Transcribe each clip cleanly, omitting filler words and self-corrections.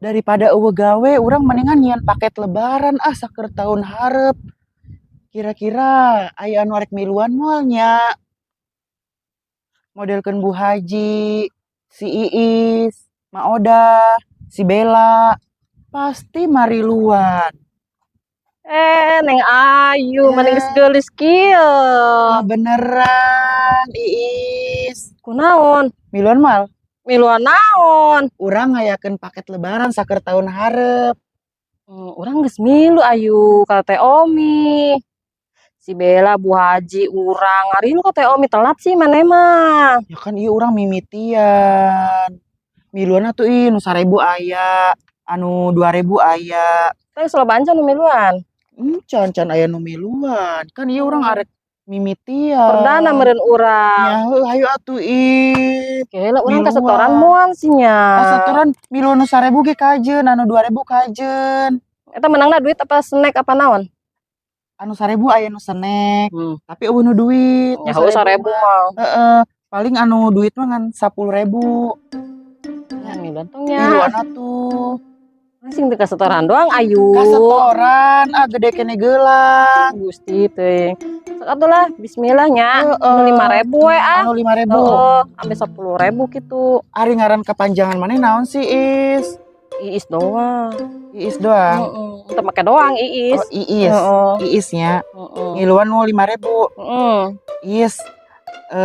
Daripada eueuh gawe urang mendingan nyieun paket lebaran saker tahun hareup. Kira-kira aya anu rek miluan moal nya? Modelkeun Bu Haji, si Iis, Ma Odah, si Bella, pasti mariluan. Neng Ayu, mending geulis kieu. Beneran Iis. Kunaon? Miluan moal? Miluan naon? Urang ngayakeun paket lebaran saker tahun hareup. Urang geus milu Ayu ka Teh Omi. Si Bella, Bu Haji, urang. Hari ini kok Teh Omi telat sih maneh mah. Ya kan ieu urang mimitian. Miluan atuh nu 1000 aya, anu 2000 aya. Teh solobanca nu miluan. Can aya nu miluan. Kan ieu urang arek mimitian. Perdana meureun urang. Nya heuh hayu atuh Ih. Gila urang kasetoran moal sih nya. Kasetoran miluan nu 1000 ge kajeun, anu 2000 kajeun. Eta menangna duit apa snack apa naon? Anu 1000 aya nu snack, tapi eueuh nu duit. Ya heuh 1000 mah. Heeh, paling anu duit mah ngan 10.000. Ya miluan tong nya. Miluan atuh. Sing teu kasetoran doang Ayu. Kasetoran, gede kene geulang. Gusti teh. Sok atuh lah, bismillah nya. Anu 5.000 we Anu 5.000. Ambe 10.000 kitu. Ari ngaran kepanjangan maneh naon sih, Is? Iis doang. Iis doang. Teu make doang Iis. Oh, Iis. Iisnya. Ngiluan mau 5.000. Iis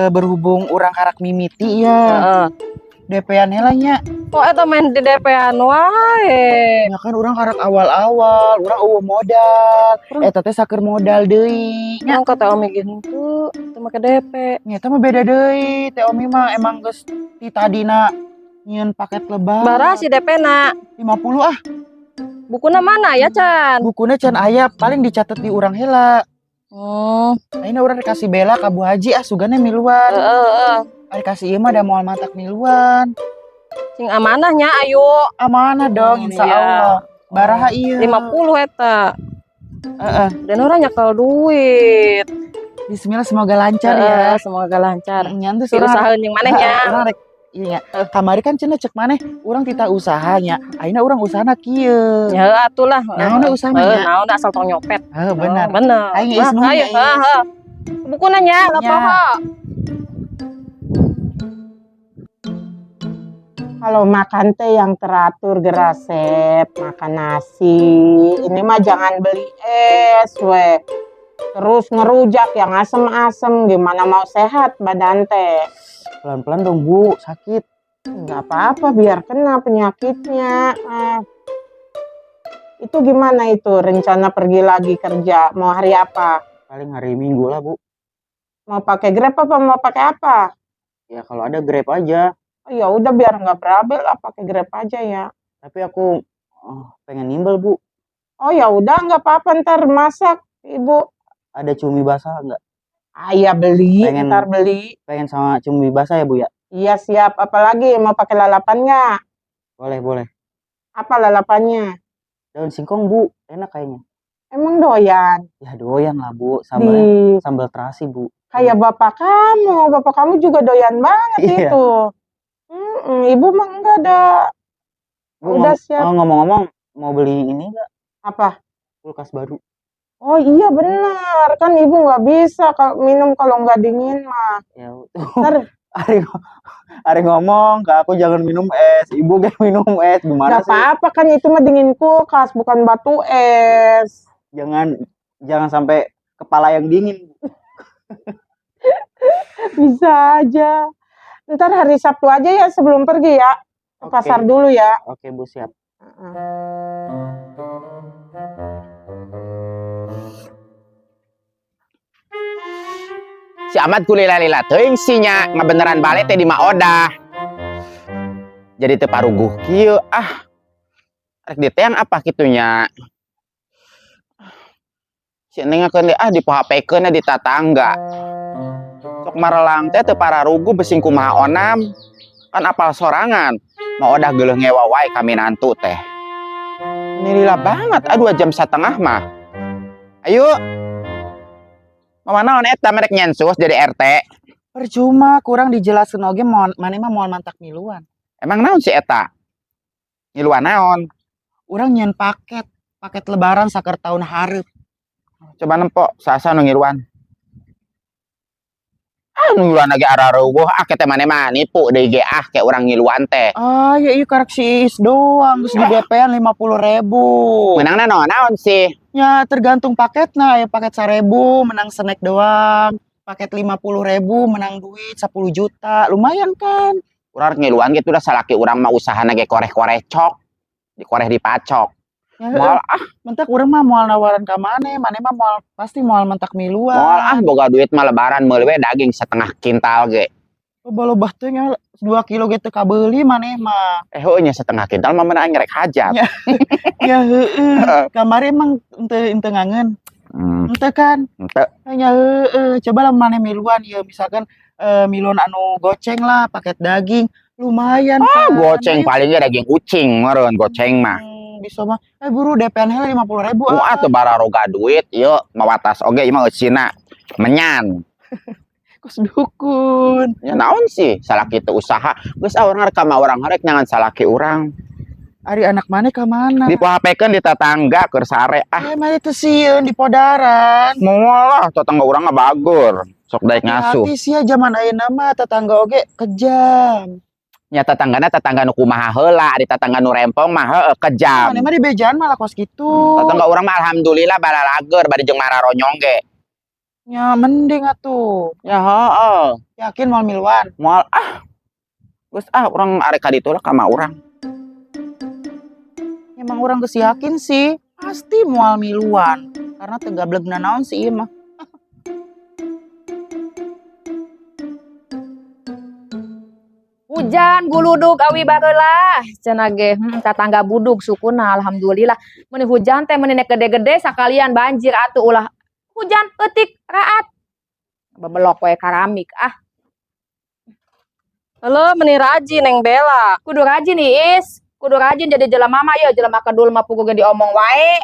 berhubung urang karak mimiti ya. DP-an heula nya. Kok eta main di DP-an wae? Ya kan urang karak awal-awal, urang eueuh modal. Eta teh saker modal deui. Nya ka Teh Omi gini tuh, teu make DP. Nya eta mah beda deui. Teh Omi mah emang geus ti tadina nyieun paket lebaran. Bara si DP-na? 50 Bukuna mana ya Can? Bukuna can aya, paling dicatet di urang heula. Ayeuna urang dikasih Bella ka Bu Haji sugana miluan. Ari kasih ieu mah da moal mantak miluan. Sing amanahnya Ayu. Amanah dong insyaallah. Baraha ieu. 50 eta. Dan orang nyekel duit. Bismillah semoga lancar ya. Semoga lancar. Nyantu usahaeun jeung manehnya. Urang rek iya kamari kan cenah cek maneh urang tita usahanya. Ayeuna urang usahana kieu. Ya atuh lah. Naon usahana nya? Naon asal tong nyopet. Bener. Bener. Aing geus nu. Bukuna nya lapoha. Kalau makan teh yang teratur gerasep, makan nasi. Ini mah jangan beli es, we. Terus ngerujak yang asem-asem, gimana mau sehat badan teh. Pelan-pelan dong Bu, sakit. Enggak apa-apa, biar kena penyakitnya. Itu gimana itu rencana pergi lagi kerja? Mau hari apa? Paling hari Minggu lah Bu. Mau pakai Grab apa mau pakai apa? Ya kalau ada Grab aja. Oh, ya udah biar nggak berabe lah pakai Grab aja ya. Tapi aku pengen nimbel Bu. Oh ya udah nggak apa-apa ntar masak Ibu. Ada cumi basah nggak? Iya beli, ntar beli. Pengen sama cumi basah ya Bu ya? Iya siap. Apalagi mau pakai lalapan nggak? Boleh. Apa lalapannya? Daun singkong Bu, enak kayaknya. Emang doyan? Ya doyan lah Bu, sambal terasi Bu. Kayak bapak kamu juga doyan banget itu. Ibu mah enggak ada. Bu, udah siap. Ngomong-ngomong mau beli ini nggak? Apa? Kulkas baru. Oh iya benar, kan ibu nggak bisa minum kalau nggak dingin mah. Ya ntar Ari ngomong ke aku jangan minum es, ibu kayak minum es gimana sih? Gak apa-apa kan itu mah dingin kulkas bukan batu es. Jangan sampai kepala yang dingin. Bisa aja. Ntar hari Sabtu aja ya sebelum pergi ya. Ke pasar dulu ya. Oke Bu, siap. Si Ahmad kulila-lila teuing sinya ngabeneran balik teh di Ma Odah. Jadi teu paruguh kieu rek diteang apa kitunya. Si Neng akeun di PHP-keun di tatangga. Sok marelang teh teu pararuguh besing kumaha onam. Kan apal sorangan. Ma Odah geuleuh ngewa wae ka minantu teh. Nilila banget 2 jam setengah mah. Ayo. Mana eta merek nyensus jadi RT? Percuma kurang dijelaskeun oge maneh mah moal mantak miluan. Emang naon si eta? Ngiluan naon? Urang nyen paket lebaran saker tahun hareup. Coba nempok sasa nu ngiluan. Ngiluan lagi arareueuh teh mane-mane pu deui ge kayak urang ngiluan teh. Ah, ya iya karek si Iis doang, terus di DP-an 50.000. Menangna naon sih? Ya tergantung paketnya, ya paket 1.000 menang snack doang. Paket 50.000 menang duit 10 juta, lumayan kan? Urang ngiluan gitu udah salaki urang mah usahana ge koreh-korecok. Dikoreh dipacok. Ya, Moal mentak urang mah moal nawaran ka mane mah moal pasti moal mentak miluan. moal boga duit mah lebaran meuli we daging setengah kintal ge. Loba-loba teh nya 2 kilo gitu kabeuli maneh mah. Heuh nya setengah kintal mah meunang ngerek hajat. Ya heueuh. Kamari emang ente ngangen. Ente kan? Henteu. Ya heueuh. Coba lah maneh miluan ya misalkan miluan anu goceng lah paket daging lumayan kan. Goceng palingnya daging kucing meureun goceng mah. Bisa mah. Buru DP-an heula 50.000. Atuh bararoga duit ieu mawatas oge ieu mah eusina menyan. Kos dukun. Ya naon sih salaki teu usaha geus urang rek ka urang harek nyangan salaki urang. Ari anak maneh ka mana? Dipahapekeun di tetangga keur sare Mah itu sieun di Podaran. moal tetangga urang mah bagur sok daek ngasuh. Hati sia zaman ayeuna mah tetangga oge kejam. Nya tetanggana tetangga nu kumaha heula di tetangga nu rempong mah heueuh kejam. Maneh mah di bejaan malah kos gitu. Tetangga urang mah alhamdulillah balalager bari jeung mararonyong ge. Ya mending atuh. Ya heueuh. Yakin moal miluan. Moal geus urang arek ka ditu lah ka urang. Emang orang geus yakin sih, pasti moal miluan. Karena teu gablegna naon sih ieu mah. Hujan guludug awi bageula cenah ge tatangga budug sukuna alhamdulillah mun hujan teh mun nek gede-gede sakalian banjir atuh ulah hujan eutik raat babelok we karamik Halo meni rajin neng Bella kudu rajin Iis kudu rajin jadi jelema mah ya jelema kedul mah puguh ge diomong wae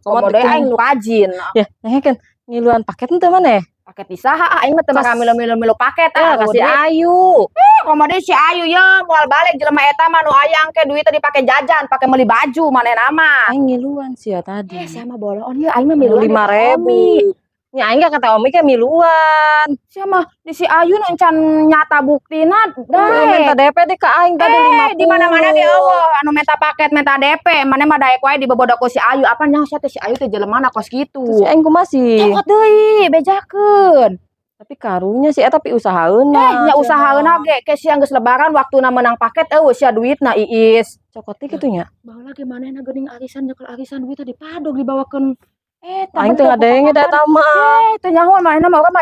komo deui aing nu rajin Ya, kan ngiluan paket teu maneh? paket di saha aing mah teu bakal milu-milu paket Kasih Ayu. komo deui si Ayu ya moal balik jelema eta mah nu aya engke duitnya dipake jajan pake meuli baju manehna mah Aing ngiluan sih ya tadi. sama boloon ya aing mah miluan 5.000. Ya aing gak kata Omi ke miluan. sama di si Ayu nu encan nyata buktina Minta DP deh ke aing tadi 50. di mana-mana ge eueuh anu minta paket minta DP maneh mah daek wae dibobodok ku si Ayu apa nya sia teh si Ayu teh jelemana kos kitu Si aing kumaha sih? cokot deui bejakeun Tapi karunya sih tapi usahaeuna. nya usahaeuna ge ke sia geus lebaran waktuna menang paket eueuh sia duitna Iis Cokot teh kitunya. baheula ge manehna geuning arisan nyekel arisan duitna dipadog dibawakeun Aing teh ngadenge da eta mah. teh nyaho manehna mah urang mah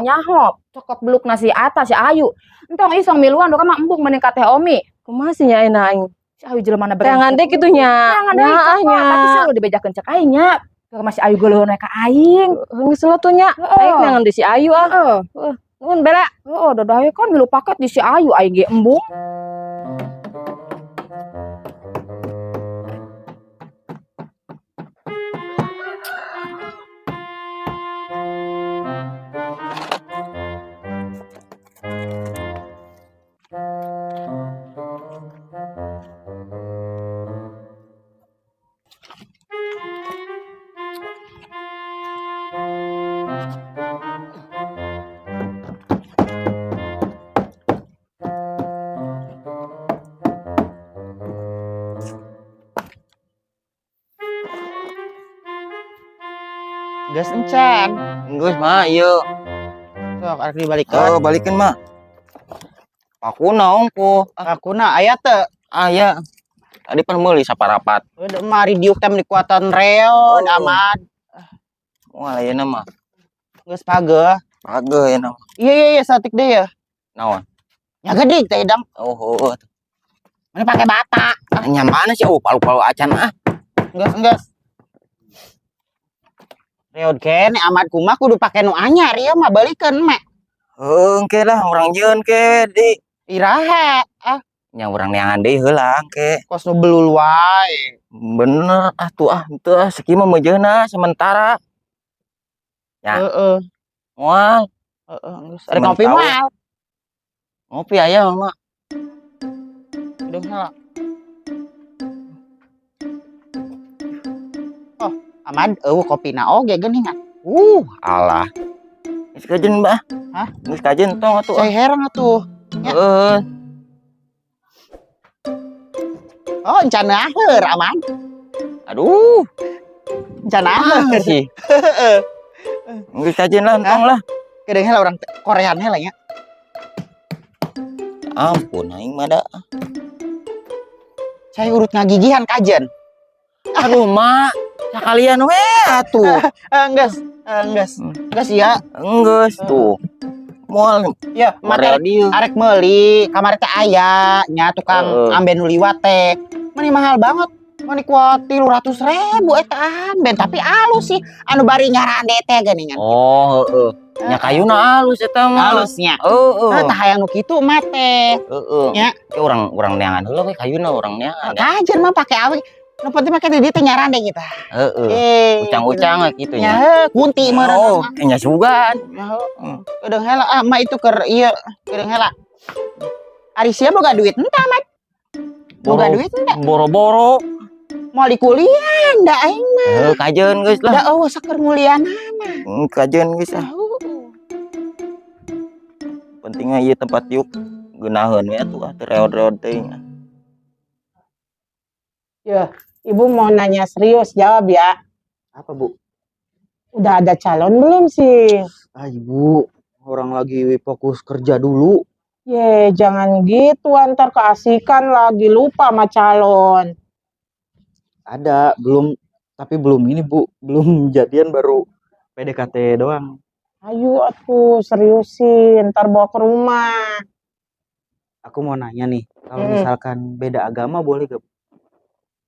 nyaho cokot beluk nasi atas si Ayu entong isong miluan urang mah embung mending ka teh Omi Kumaha sih nya aing? si Ayu jelemana Teangan deh kitunya. Teangan deui cokot tapi selalu dibejakeun cek aing nya keur masih Ayu geuleuh ka aing Geus tu nya. Aing teangan di si Ayu heeh Nuhun Bella. heeh dadahe kan milu paket di si Ayu aing ge embung Gas encan. Geus mah ieu. Sok arek dibalikeun. Balikeun mah. Aku naon ku? Akuna aya teu? Aya. Tadi pan meuli saparapat. Udah mari diuk teh dikuatan reon aman. Wah, ayeuna mah Geus pageuh. pageuh ya mah. Iya satik deh ya. Naon? Ya gede teh dang. Oh. Mana pakai bata. Nyamana sih palu-palu acan Geus. Reon kene amat kumaha kudu pake nu anyar ya mah balikeun mek. Engke lah urang jeun ke di. Iraha. Nya urang neangan deui heula engke. Kos nu belul wae. Bener tuh henteu sakieu mah meujeuna sementara. Ya. Heeh. Moal Geus arek ngopi moal. ngopi aya mah. Udah salah. Amad, kopi na oge geuningan. Alah. Geus kajen Mbah. Hah? Geus kajen tong atuh. Saya heran atuh. Heeh. Oh, encan aheur Amad. Aduh, Encan aheur. sih. Geus kajen lah tong lah. Kedeung heula orang Korean heula nya. Ampun aing mah da. Saya urut ngagigihan kajen. Aduh, Mak. Sakalian we atuh. Enggeus, Enggeus ya. Enggeus tuh. Moal Ya, Korea mata dieu. arek meuli, kamari teh aya nya tukang amben nu liwat teh. Mani mahal banget. Mani kuat 300.000 eta amben, tapi alus sih. Anu bari nyarande teh geuningan. Oh, heeh. Nya kayuna alus eta mah. Halusnya. Heeh. Tah hayang nu kitu mah teh. Heeh. Nya. Ke urang neangan heula we kayuna urang neangan. Kajen mah pake awe. Nu penting mah di dieu teh nyarande kita. Heeh. Ucang-ucang gitu Ya, nya. kunti meureun. Oh, nya sugan. Kedeung heula mah itu keur ieu, kedeung heula. Ari sia boga duit henteu mah. Boga duit henteu. Boro-boro. Moal di kuliah da aing mah. Heuh, kajeun geus Da lah. eueuh saker muliana. Kajeun geus ah. Pentingnya ieu tempat yuk geunaheun we atuh teu reod-reod teuing. Ya, Ibu mau nanya serius, jawab ya. Apa, Bu? Udah ada calon belum sih? Ah, Ibu, orang lagi fokus kerja dulu. Ye, jangan gitu, ntar keasikan lagi lupa sama calon. Ada, tapi belum ini, Bu. Belum jadian, baru PDKT doang. Ayo atuh, seriusin, ntar bawa ke rumah. Aku mau nanya nih, kalau misalkan beda agama boleh gak?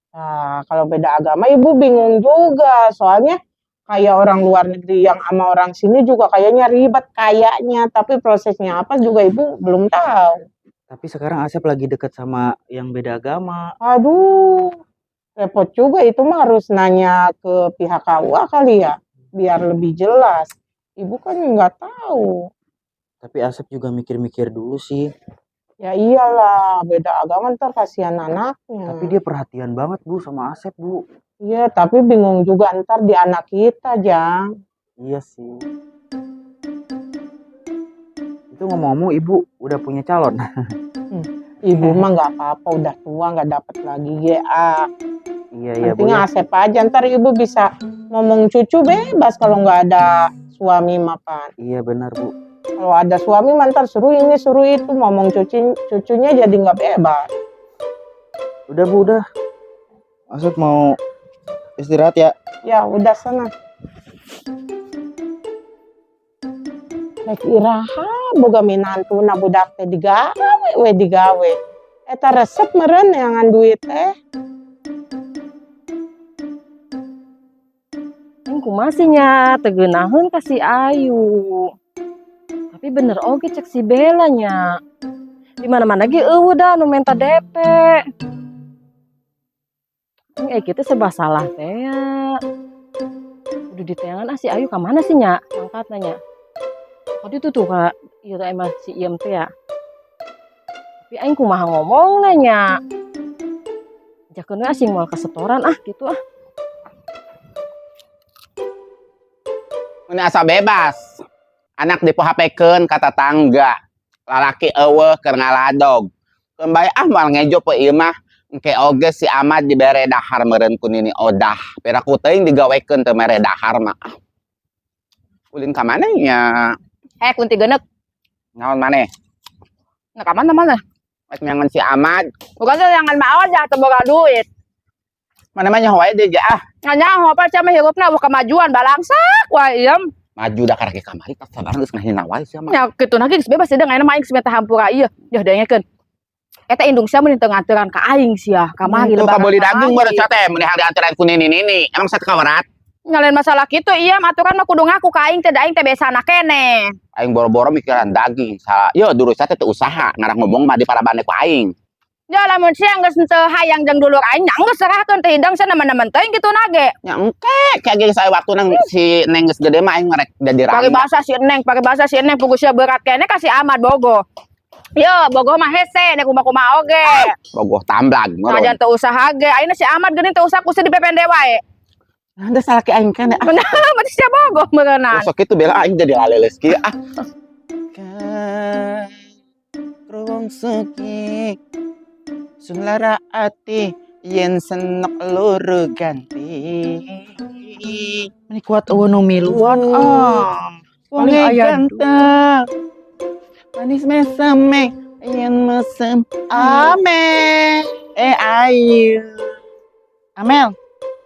Nah, kalau beda agama Ibu bingung juga, soalnya kayak orang luar negeri yang sama orang sini juga kayaknya ribet kayaknya, tapi prosesnya apa juga Ibu belum tahu. Tapi sekarang Asep lagi deket sama yang beda agama. Aduh, repot juga itu mah harus nanya ke pihak KUA kali ya, biar lebih jelas. Ibu kan nggak tahu. Tapi Asep juga mikir-mikir dulu sih. Ya iyalah, beda agama ntar kasihan anaknya. Tapi dia perhatian banget, Bu, sama Asep, Bu. Iya, tapi bingung juga ntar di anak kita, Jang. Iya sih. Itu ngomong-ngomong, Ibu udah punya calon. Ibu mah nggak apa-apa, udah tua nggak dapet lagi GA. Iya, Bu. Pentingnya Asep aja, ntar Ibu bisa ngomong cucu bebas kalau nggak ada suami mapan. Iya, benar, Bu. Kalau ada suami mantar suruh ini suruh itu, ngomong cucunya jadi nggak bebas. Udah, Bu, udah. Asep mau istirahat ya. Ya udah sana. Rek iraha boga minantuna budak teh digawe. Eta resep meureun neangan duit teh. Ini kumasinya tegeunaheun ka si Ayu. Tapi bener oge cek si Bella nya. Di mana-mana ge eueuh dah nu minta DP. Ini kitu serba salah teh ya. Udah diteangan si Ayu ka mana sih nya? Mangkat nanya. Tadi tuh ka ieu emang si Iem teh ya. Tapi aing kumaha ngomongna nya. Jakeun we asing moal ka setoran gitu ah. Ini asa bebas. Anak dipohapekeun ka tetangga. Lalaki eueuh keur ngaladog. Kembali moal ngejo pe ieu mah engke oge si Ahmad dibere dahar meureun ku nini Odah. Piraku teuing digawekeun teu mere dahar mah. Ulin ka mana nya? Kunti geuneuk. Naon maneh? Nah, ka mana? Rek nyangan si Ahmad. Bukan jangan mau aja teu boga duit. Mana mah nyaho wae deui ah. Nyaho apa cenah hirupna bukan kemajuan balangsak wae Iem. Maju dah karek kamari tak sabar geus ngahina wae sia mah. Ya kitu lagi geus bebas deung ayeuna mah aing geus hampura ieu. Dah dengekeun. Eta indung sia mun teu nganteran ka aing sia. Kamari Tuh lebaran. kabeli daging baru sate meni hang dianteran ku nini. Emang sate kawarat? Nyalain masalah kitu Iem aturan mah kudu ngaku ka aing teh da aing teh biasana kene. Aing boro-boro mikiran daging. Salah. Yo dulu sate teu usaha ngarang ngomong mah di parabane ku aing. Ya lamun sia geus teu hayang jeung dulur aing nya geus serahkeun teh hidang sia nemen-nemen teuing kitu nage. Ya engke kayak gini saya waktu nang si Neng geus gede mah aing ngarek jadi Pake rangga. bahasa si Eneng pugu sia berat kene ka si Ahmad Bogo. Yo Bogo mah hese nek kumaha oge. Bogoh tamblag Najan teu usaha ge ayeuna si Ahmad geuning teu usah kusi di PPND wae. Anda salah ke aing kan. Mati sia bogoh meureunnan. Sok itu bela aing jadi laleles kieu ah. Kan ruang suki sun lara ati yen senok loro ganti. Ini kuat eueuh nu miluan Paling Paling aya ganteng. Manis mesem yen mesem Amel. Ayu. Amel.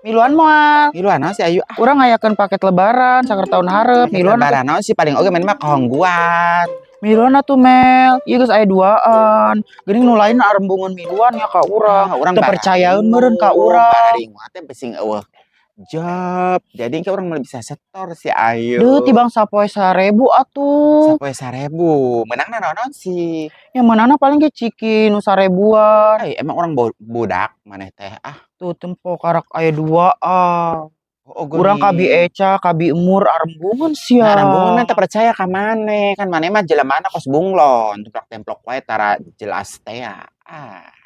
Miluan moal. Miluan naon si Ayu? Urang ngayakeun paket lebaran saker tahun hareup. Miluan atuh. Lebaran naon sih paling oge main mah kahongguan. Miluan atuh Mel. Ieu geus aya duaan. Geuning nu lain arembungan miluan ya ka urang. Urang Teu percayaeun meureun ka urang. Bararing mah teh besing eueuh job. Jadi ke urang mah bisa setor si Ayu. Duh tibang sapoe 1.000 atuh. Sapoe 1.000. Menangna naon sih? Yang manana paling ge ciki nu 1.000-an. Emang orang budak maneh teh ah. Tuh tempo karak aya duaan. Oh, Urang kabi eca, kabi emur arembungan sia. Arembungan mah teh percaya ka maneh. Kan maneh mah jelemana kos bunglon. Templok wae tara jelas teh ya.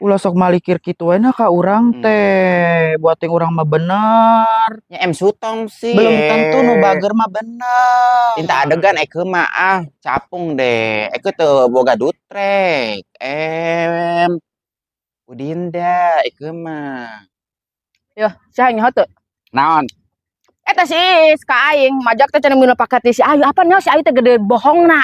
Ulah sok malikir kitu we na ka urang teh. Buating urang mah bener. Nya em sutong sih. Belum tentu nu bager mah bener. Tinta adegan eke mah capung deh. Eke teu boga dutrek. Udinda eke mah. Yo, sia nyaho teu? Naon? Eta si ka aing majak teh cenah minum paket ti si Ayu. Apa nyaho si Ayu teh gede bohongna.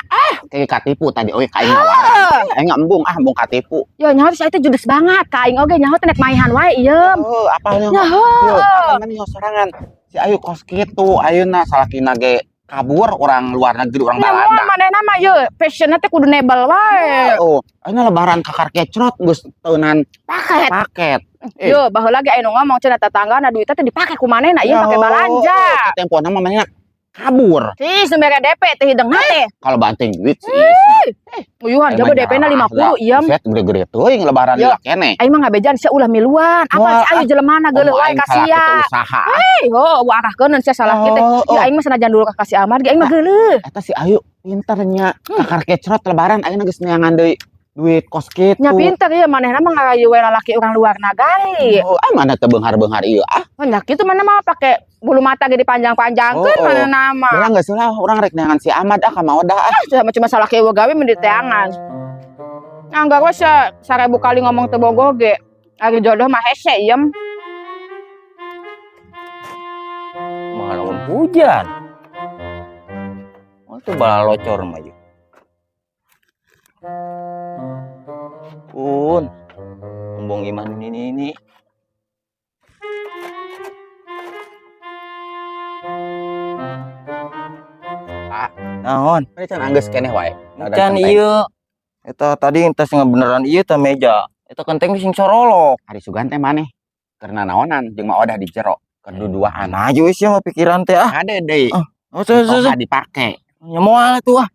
Kayak katipu tadi oke kain ngawaran. Aing embung embung katipu. Yo nyaho si Ayu teh judes banget. Ka aing oge nyaho teh nek maihan wae ieu. Oh, apalnya? Nyaho. Yo, apa nyaho sorangan. Si Ayu kos kitu, ayeuna salakina ge kabur orang luar negeri orang Nyamuan Balanda. manehna mah ieu fashionnya teh kudu nebel wae. Oh, ayeuna lebaran kakar kecrot geus teunan paket. Yo, baheula ge aya nu ngomong cenah tetanggana duitnya teh dipake ku manehna ieu pake balanja. Tempo nama manehna kabur. Si sumber DP teh hideungna teh. Kalau banting duit sih. Uyuhan jaba DP-na 50 iem. Set gede-gede teuing lebaran Yo. lila kene. Aing mah ngabejan sia ulah miluan. Apa si Ayu jelemana geuleuh wae ka sia. Usaha. Yo, warahkeun sia salah kitu. Ieu aing mah sanajan dulu ka si Amar ge aing mah geuleuh. Eta si Ayu pinternya kakar kecrot lebaran ayeuna geus neangan deui duit kos kitu. Nya pinter ieu manehna mah ngarayu we lalaki urang luar nagari. Oh, mana teu beunghar-beunghar ieu Oh, nya kitu mana mah pake bulu mata ge dipanjang-panjangkeun manehna mah. Belang geus lah urang rek neangan si Ahmad ka maodah Cuma salah kieu gawe mah diteangan. Anggar we sia 1000 kali ngomong teu bogoh ge. Ari jodoh mah hese iem. Malawan hujan. Oh tuh bala locor mah ieu. Pun. Embung iman ini. Naon? Ini can anggeus keneh wae. Can ieu. Eta tadi entes beneran ieu teh meja. Eta kenteng sing sorolok. Hari Sugan teh maneh karena naonan jeung mah odah di jero keduduaan. Maju wis ya mah pikiran teh ah. Ada deui. Oh saya Dipake. nya moal tuh ah.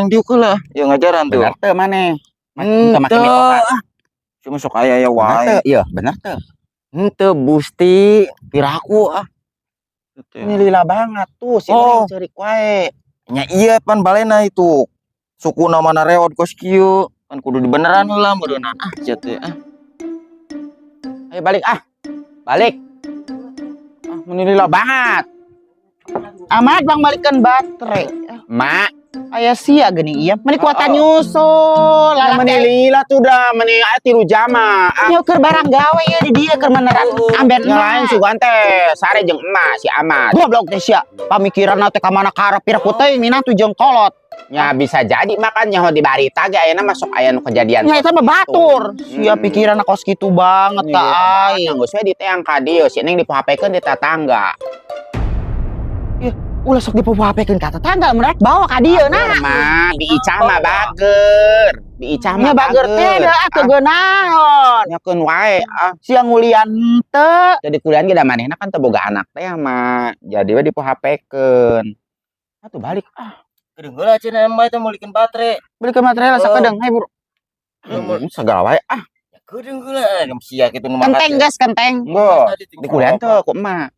Diukeul lah. Ya ngajaran tuh. Bener teu maneh. Teu Make mitoha. Cuma sok aya ya wae. Iya, bener teu. Henteu Busti, piraku ah. Ini lila banget tuh si Oh. ceurik wae. Nya iya pan balena itu. Suku namana reot kos kieu. Kan kudu dibeneran heula meureunnan ah sia teh ah. Ayo balik ah. Balik. Ah, mun lila banget. Amat bang balikan baterai. Mak, Aya sia geuning ieu. Mani kuatan nyusul. lah Lalang lila tuh dah meni tilu jama. Nyo keur barang gawe ya di dia keur meneran amben Nyalain Sugan teh sare jeung emak si Ahmad. goblok teh sia. Pamikiranna teh ka mana karep piraku teh minang tuh jeung kolot. Ya bisa jadi makanya ho di barita ge ayeuna masuk aya nu kejadian. Nya eta mah batur. Sia pikiranna kos kitu banget ka aing. Geus we diteang ka dieu, si Neng dipohapekeun di tatangga. Ulah sok dipopohapekeun ka tetangga merek bawa ka dieu nah. Mah di Icah mah bager. Di Icah Nya mah bager teh da teu geunaon. nyakeun wae Sia ngulian teu. jadi kuliah ge da manehna kan teu boga anak teh mah. Jadi we dipohapekeun. Atuh balik Kedeung heula cenah mah teh mulikeun baterai. Beli ke material sakedeung hai buru. segala wae Ya kedeung heula ngam sia kitu nu Kenteng geus kenteng. Enggo, di kuliah teh ku emak.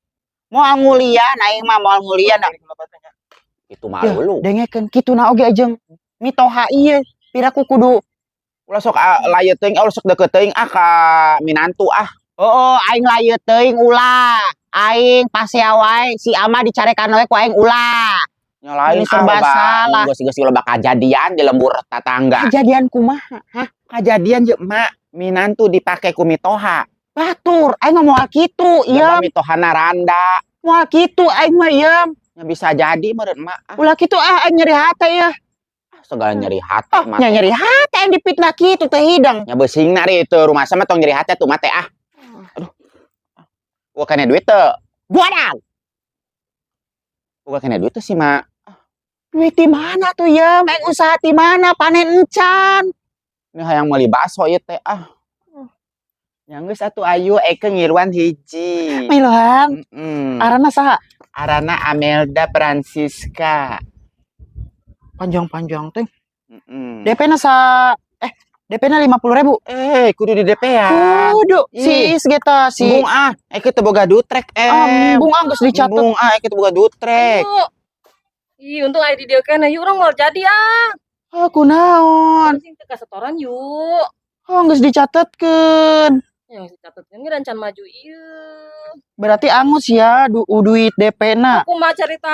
Moal ngulian aing mah moal ngulian. Itu mah lu. Dengekeun kituna oge jeung mitoha ieu. Piraku kudu Ulah sok layeut teuing, ulah sok deukeut teuing ka minantu ah. aing layeut teuing ulah. aing pasea wae si ama dicarekan we ku aing ulah. Nyalain Ini serba salah. Geus-geus loba kajadian di lembur tetangga. Kejadian kumaha? Kajadian je emak minantu dipake ku mitoha. Batur, aing mah moal kitu, Iya ieu. mitohana randa. Moal kitu aing mah ieu. Ya bisa jadi meureun emak. Ulah kitu aing nyeri hate ya. Segala nyeri hati mah. Nya nyeri hate aing dipitnah kitu teh hidang. Nya beusing nari teu rumah sama tong nyeri hati tuh mate ah. Aduh. Gua kena duit teu. Buadang. Gua kena duit teu sih mak. Duit di mana tuh ya? Main usaha di mana? Panen encan. Ini hayang meuli bakso ieu teh ah. Yang geus atuh ayu Eke ngiruan hiji. Miluan, arana saha? Arana Amelda Francisca. Panjang-panjang teh. Heeh. DP-na DP-na 50.000. Kudu di DP ya. Kudu si Is geta si Embung ah, Eke teu boga dutrek Embung geus dicatet. Embung ah, Eke teu boga dutrek. Ih, untung aya di dieu keneh. Yuk urang mau jadi ah. Aku naon? Sing teu kasetoran yuk. Geus dicatetkeun. Yang dicatetkeun ge rancan maju ieu. Berarti angus ya duit DP-na. Aku mah cerita.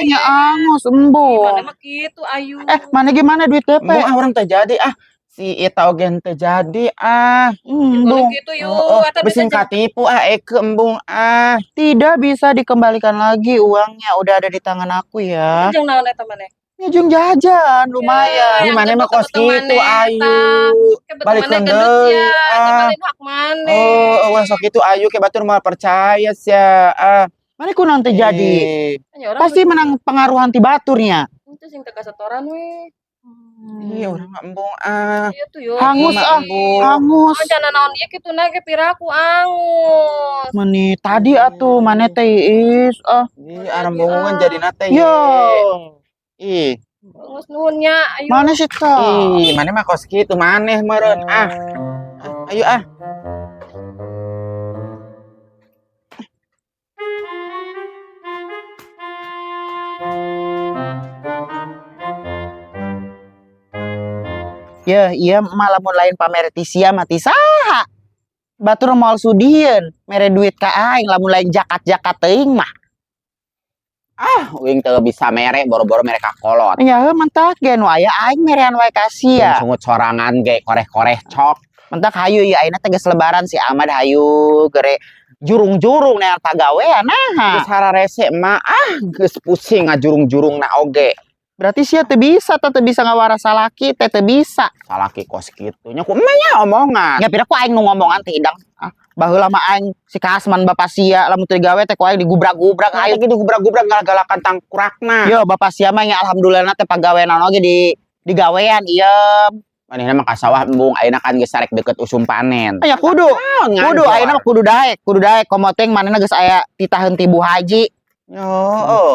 Nya angus Mana embung. mah kitu ayu. Mana gimana duit DP? Embung ah urang teu jadi ah. Si Ita ogen teu jadi ah. Embung. Gitu yuk. Eta Besin bisa katipu ah Eke embung ah. Tidak bisa dikembalikan lagi uangnya. Udah ada di tangan aku ya. jeung naon eta maneh. Nyejung jajan lumayan. Di mana mah kos kitu ayu. Balik Balik deui, ya. ah. Temenin hak maneh. Oh, sok itu ayu ke batur mau percaya sia. Ah. Mana ku nanti jadi? Nya urang Pasti menang pengaruhan ti baturnya. itu sing teu kasetoran we. Iya, urang mah embung ah. Ieu tuh yo. Hangus ah, Embung. hangus. Jangan naon ieu kitu na ge piraku angus. Meni tadi atuh mana teh Is Ih, arem bungun jadi nate. Yo. Ih, Angus nuhun nya. Ayo. Mana sih kau? ih, mana mah kos kitu maneh meureun ah. Ayo ah. Ya, iya malah mun lain pamer ti sia mati saha. Batur moal sudieun, mere duit ka aing lamun lain jakat-jakat teuing mah. Uing teu bisa mere boro-boro mere ka kolot. Nya heuh mentak ge nu aya aing merean wae ka sia. Sungut sorangan ge koreh-koreh cok. Mentak hayu ya ayeuna teh geus lebaran si Ahmad hayu gere jurung-jurung neangan pagawean nah. Geus hararese mah geus pusing ngajurung-jurung na oge. Berarti sia teu bisa teu bisa ngawaras salaki teh teu bisa. Salaki kos kitu nya ku emanya omongan. Nya pira ku aing nu ngomongan teh hidang. Baheula mah aing si Kasman bapak sia lamun teu digawe teh ku aing digubrak-gubrak Ayo aing. gitu gubrak-gubrak galak-galakan tangkurakna. Yo bapak sia mah nya alhamdulillah teh pagawean oge digawean ieu. Manehna mah ka sawah embung ayeuna kan geus sarek deket usum panen. Nya kudu ayeuna mah kudu daek komoteng manehna geus aya titaheun ti Bu Haji. Yo,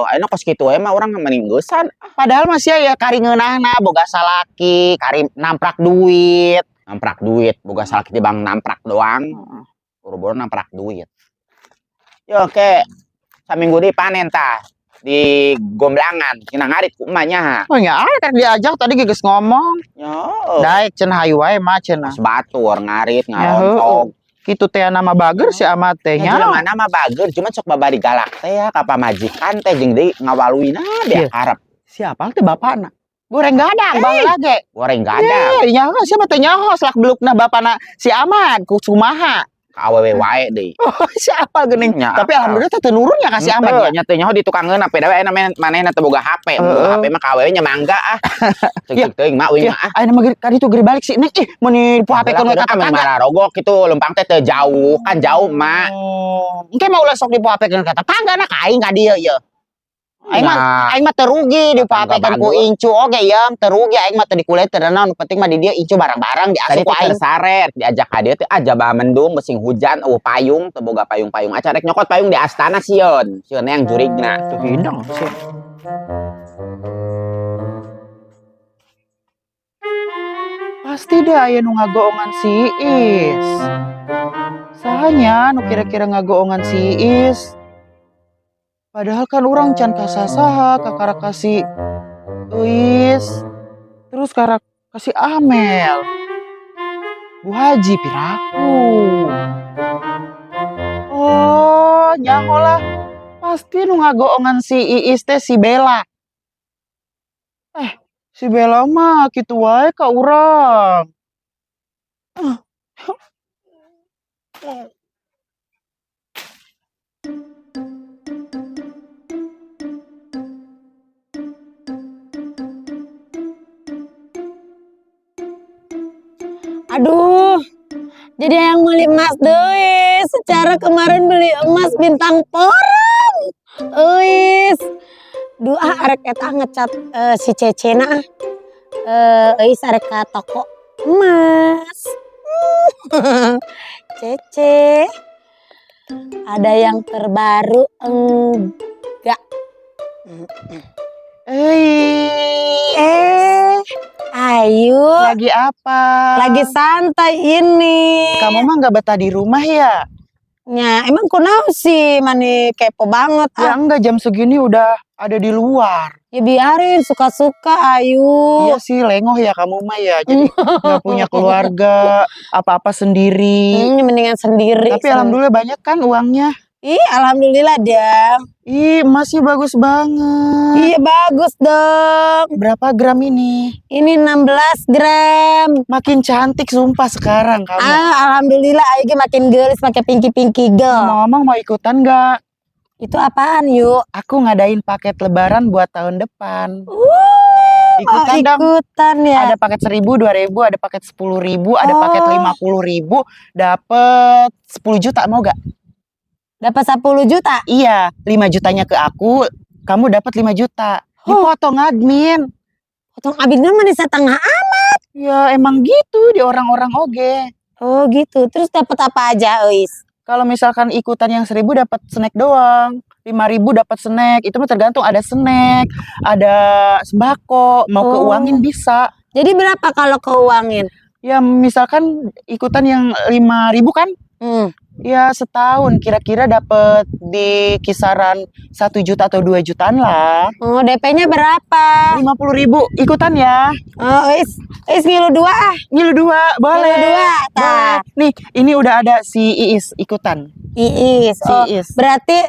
ayeuna kos kitu we mah urang meninggusan. Padahal mah sia ya kari ngeunahna boga salaki, kari namprak duit. Namprak duit, boga salaki tibang namprak doang. Buru-buru namprak duit. Yo ke saminggu deui panen tah di Gomblangan, cenah ngarit ku emanya. Oh nya karek diajak tadi geus ngomong. Yo, Daek cenah hayu wae mah cenah. mas batur ngarit Ya, ngarontog. Kitu teh nama bager si amat teh Ya nya. mana mah bager, cuma sok babari galak teh ya ka pamajikan teh jeung deui ngawaluina Iya. dia harap Siapa teh bapana? Goreng gadang baheula ge. goreng gadang. Nya siapa teh nyaho lak belukna bapana si Ahmad ku kumaha. Ka awewe wae deui. Siapa geuning. Nya, Tapi alhamdulillah teh teu nurun nya ka si Ahmad nya. nya teh nyaho ditukangkeun ape dawe manehna teu boga HP. Boga HP mah ka awewe nya mangga ah. Cek teuing mah uing Ya, mah ah. ayeuna mah kadi tuh geri balik sih. Neng mun di HP kan Ka kata Mararogok kitu lempang teh teu jauh, kan jauh mah. Engke mah ulah sok di HP kan kata tangga na ka aing ka dieu ye. Nah, Aing mah teu rugi di Tangga HP kan ku bagus. incu oge ya, teu rugi aing mah teu dikuliah teu naon, penting mah di dieu incu barang-barang di tadi asup ku teh aing. tersaret diajak ka dieu teh aja bah mendung musim hujan payung teu boga payung-payung aca rek nyokot payung di astana sieun yang jurigna Tuh hidang sih. Pasti deh aya nu ngagoongan si Is. Sahanya nu kira-kira ngagoongan si Is. Padahal kan orang can kasasaha kakara kasih Is. Terus kara kasih Amel. Bu Haji piraku. Oh, nyaho lah. Pasti nu ngagoongan si Iis teh si Bella. Si Bella mah kitu wae ka urang. Aduh, jadi yang beli emas deh. Secara kemarin beli emas bintang porong. Eis, dua arek eta ngecat si Cece na. Eis arek ka toko emas. Cece, ada yang terbaru enggak? Ayu, Lagi apa? lagi santai ini. Kamu mah nggak betah di rumah ya? Ya, emang kunaon sih, mani kepo banget. Ya enggak, jam segini udah ada di luar. Ya biarin, suka-suka Ayu. Iya sih, lengoh ya kamu mah ya. Jadi nggak punya keluarga, apa-apa sendiri. Mendingan sendiri. Tapi alhamdulillah banyak kan uangnya. Ih, alhamdulillah dah. Ih, emasnya bagus banget. Iya bagus dong. Berapa gram ini? Ini 16 gram. Makin cantik sumpah sekarang kamu. Alhamdulillah Ayu makin gelis pakai pinky girl. Ngomong mau ikutan nggak? Itu apaan yuk? Aku ngadain paket lebaran buat tahun depan. Ikutan dong. Ikutan ya. Ada paket 1.000, 2.000, ada paket 10.000, ada paket 50.000, dapet 10 juta mau gak? Dapat 10 juta. Iya, 5 jutanya ke aku, kamu dapat 5 juta. Dipotong admin. Potong abisnya mana setengah. Ya emang gitu di orang-orang oge. Oh gitu. Terus dapat apa aja, Eis? Kalau misalkan ikutan yang 1.000 dapat snack doang. 5.000 dapat snack. Itu mah tergantung, ada snack, ada sembako, mau keuangin bisa. Jadi berapa kalau keuangin? Ya misalkan ikutan yang 5.000 kan? Ya setahun kira-kira dapat di kisaran 1 juta atau 2 jutaan lah. Oh, DP-nya berapa? 50.000 ikutan ya. Oh, Eis ngilu 2 ah. Ngilu 2 boleh. Ngilu 2. Boleh. Nih, ini udah ada si Iis ikutan. Iis. Si Oh, Iis. berarti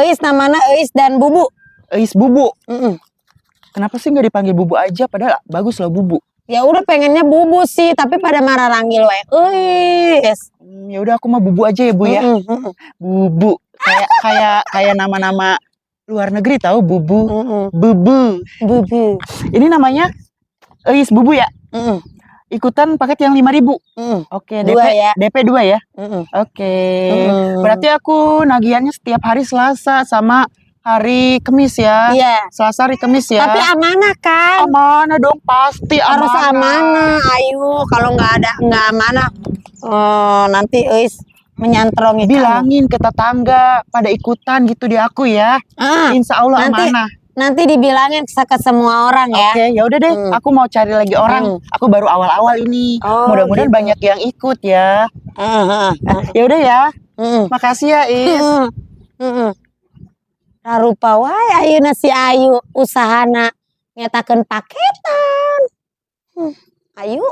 Eis namanya Eis dan Bubu. Iis Bubu. Kenapa sih nggak dipanggil Bubu aja? Padahal bagus loh Bubu. Ya udah pengennya Bubu sih, tapi pada marah ranggil we. Eis. Ya udah aku mah Bubu aja ya Bu ya. Bubu. Kayak nama-nama luar negeri tahu Bubu. Bubu. Bubu. Ini namanya Iis Bubu ya? Ikutan paket yang 5.000. Oke, DP 2 ya. DP 2 ya. Oke. Berarti aku nagihannya setiap hari Selasa sama hari Kamis ya. Iya. Selasa hari Kamis ya. Tapi amanah kan? Amanah dong, pasti Harus amanah. Ayo, kalau nggak amanah, nanti Eis menyantrongi Bilangin ke tetangga pada ikutan gitu di aku ya. Insya Allah amanah. Nanti dibilangin ke semua orang ya. Oke, ya udah deh. Aku mau cari lagi orang. Aku baru awal-awal ini. Mudah-mudahan banyak yang ikut ya. Ya udah ya. Makasih ya, Is. Rupa wae ayeuna si Ayu usahana nyetakeun paketan. Ayu.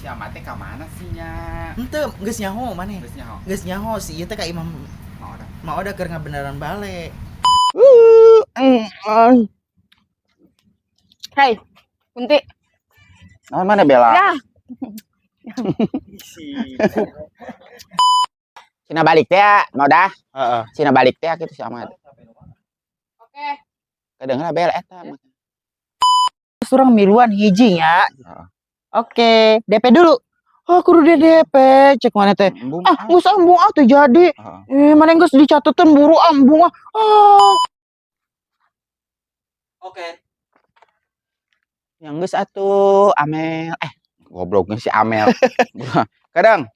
Si Amate ka mana sih nya? Henteu, geus nyaho maneh. Geus nyaho. Geus nyaho si ieu teh ka Imam mau ada keur ngabeneran bale. Hai, Kunti. Naon mana Bella? Ya. Cina balik teh, mau dah. Heeh. Cina balik teh gitu si Amat. Oke. Kedengeran Bella eta. Surang miluan hiji nya. Heeh. Oke, DP dulu. Oh, kudu DP, cek mana teh. Geus ambung tuh jadi. Mana geus dicatetan buru ambung Oke. Yang geus atuh Amel. Gobloknya si Amel. Kadang.